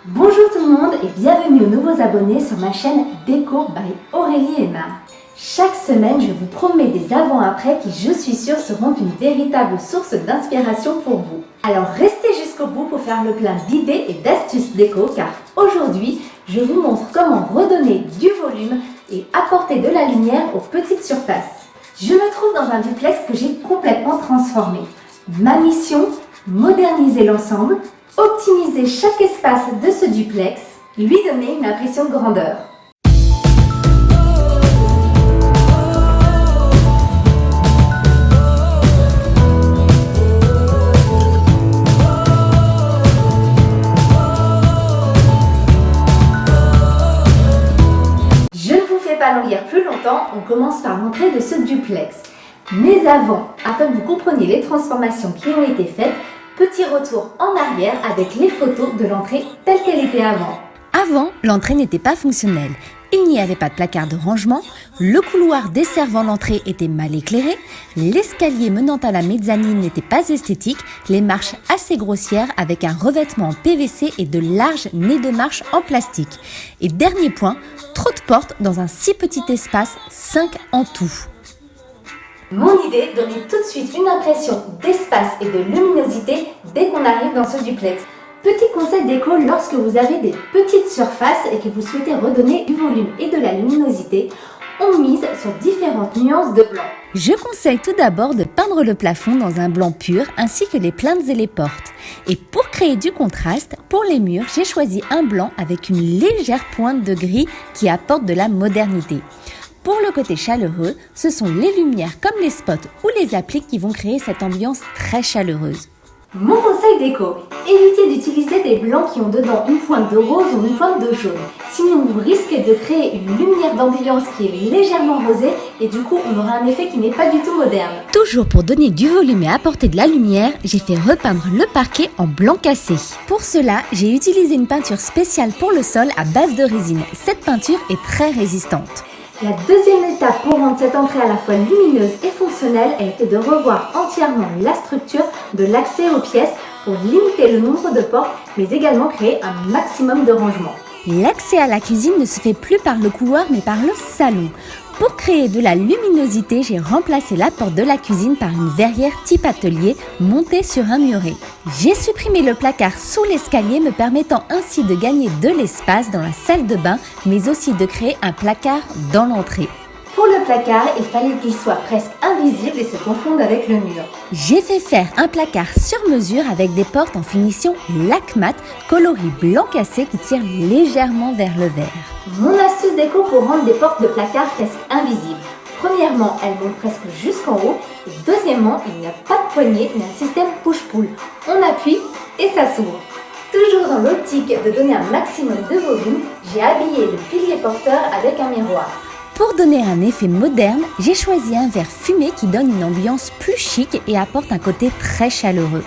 Bonjour tout le monde et bienvenue aux nouveaux abonnés sur ma chaîne Déco by Aurélie et Mar. Chaque semaine, je vous promets des avant-après qui, je suis sûre, seront une véritable source d'inspiration pour vous. Alors restez jusqu'au bout pour faire le plein d'idées et d'astuces déco car aujourd'hui, je vous montre comment redonner du volume et apporter de la lumière aux petites surfaces. Je me trouve dans un duplex que j'ai complètement transformé. Ma mission, moderniser l'ensemble, optimiser chaque espace de ce duplex, lui donner une impression de grandeur. Je ne vous fais pas languir plus longtemps, on commence par l'entrée de ce duplex. Mais avant, afin que vous compreniez les transformations qui ont été faites, petit retour en arrière avec les photos de l'entrée telle qu'elle était avant. Avant, l'entrée n'était pas fonctionnelle. Il n'y avait pas de placard de rangement, le couloir desservant l'entrée était mal éclairé, l'escalier menant à la mezzanine n'était pas esthétique, les marches assez grossières avec un revêtement en PVC et de larges nez de marche en plastique. Et dernier point, trop de portes dans un si petit espace, 5 en tout. Mon idée, donner tout de suite une impression d'espace et de luminosité dès qu'on arrive dans ce duplex. Petit conseil déco, lorsque vous avez des petites surfaces et que vous souhaitez redonner du volume et de la luminosité, on mise sur différentes nuances de blanc. Je conseille tout d'abord de peindre le plafond dans un blanc pur ainsi que les plaintes et les portes. Et pour créer du contraste, pour les murs, j'ai choisi un blanc avec une légère pointe de gris qui apporte de la modernité. Pour le côté chaleureux, ce sont les lumières comme les spots ou les appliques qui vont créer cette ambiance très chaleureuse. Mon conseil déco, évitez d'utiliser des blancs qui ont dedans une pointe de rose ou une pointe de jaune. Sinon vous risquez de créer une lumière d'ambiance qui est légèrement rosée et du coup on aura un effet qui n'est pas du tout moderne. Toujours pour donner du volume et apporter de la lumière, j'ai fait repeindre le parquet en blanc cassé. Pour cela, j'ai utilisé une peinture spéciale pour le sol à base de résine. Cette peinture est très résistante. La deuxième étape pour rendre cette entrée à la fois lumineuse et fonctionnelle a été de revoir entièrement la structure de l'accès aux pièces pour limiter le nombre de portes, mais également créer un maximum de rangement. L'accès à la cuisine ne se fait plus par le couloir mais par le salon. Pour créer de la luminosité, j'ai remplacé la porte de la cuisine par une verrière type atelier montée sur un muret. J'ai supprimé le placard sous l'escalier me permettant ainsi de gagner de l'espace dans la salle de bain mais aussi de créer un placard dans l'entrée. Pour le placard, il fallait qu'il soit presque invisible et se confonde avec le mur. J'ai fait faire un placard sur mesure avec des portes en finition lac mat, coloris blanc cassé qui tirent légèrement vers le vert. Mon astuce déco pour rendre des portes de placard presque invisibles. Premièrement, elles montent presque jusqu'en haut. Et deuxièmement, il n'y a pas de poignée mais un système push-pull. On appuie et ça s'ouvre. Toujours dans l'optique de donner un maximum de volume, j'ai habillé le pilier porteur avec un miroir. Pour donner un effet moderne, j'ai choisi un verre fumé qui donne une ambiance plus chic et apporte un côté très chaleureux.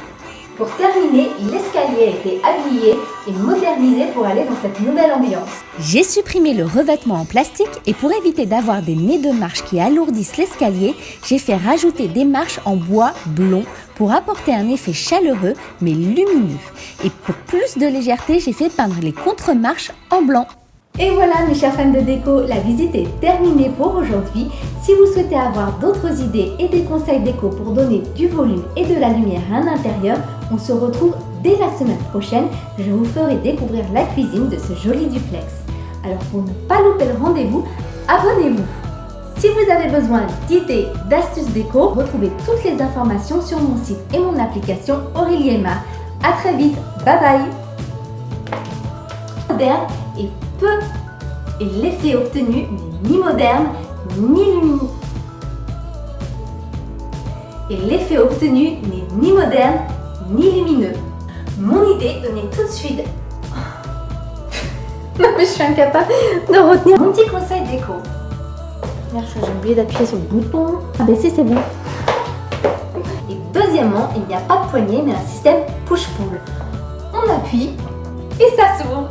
Pour terminer, l'escalier a été habillé et modernisé pour aller dans cette nouvelle ambiance. J'ai supprimé le revêtement en plastique et pour éviter d'avoir des nez de marche qui alourdissent l'escalier, j'ai fait rajouter des marches en bois blond pour apporter un effet chaleureux mais lumineux. Et pour plus de légèreté, j'ai fait peindre les contre-marches en blanc. Et voilà mes chers fans de déco, la visite est terminée pour aujourd'hui. Si vous souhaitez avoir d'autres idées et des conseils déco pour donner du volume et de la lumière à l'intérieur, on se retrouve dès la semaine prochaine. Je vous ferai découvrir la cuisine de ce joli duplex. Alors pour ne pas louper le rendez-vous, abonnez-vous. Si vous avez besoin d'idées, d'astuces déco, retrouvez toutes les informations sur mon site et mon application Aurélie et Mar. A très vite, bye bye. Moderne et peu, et l'effet obtenu n'est ni moderne ni lumineux. Et l'effet obtenu n'est ni moderne ni lumineux. Mon idée, donnez tout de suite. Non mais je suis incapable de retenir. Mon petit conseil déco. Merde, j'ai oublié d'appuyer sur le bouton. Ah ben si, c'est bon. Et deuxièmement, il n'y a pas de poignée mais un système push-pull. On appuie et ça s'ouvre.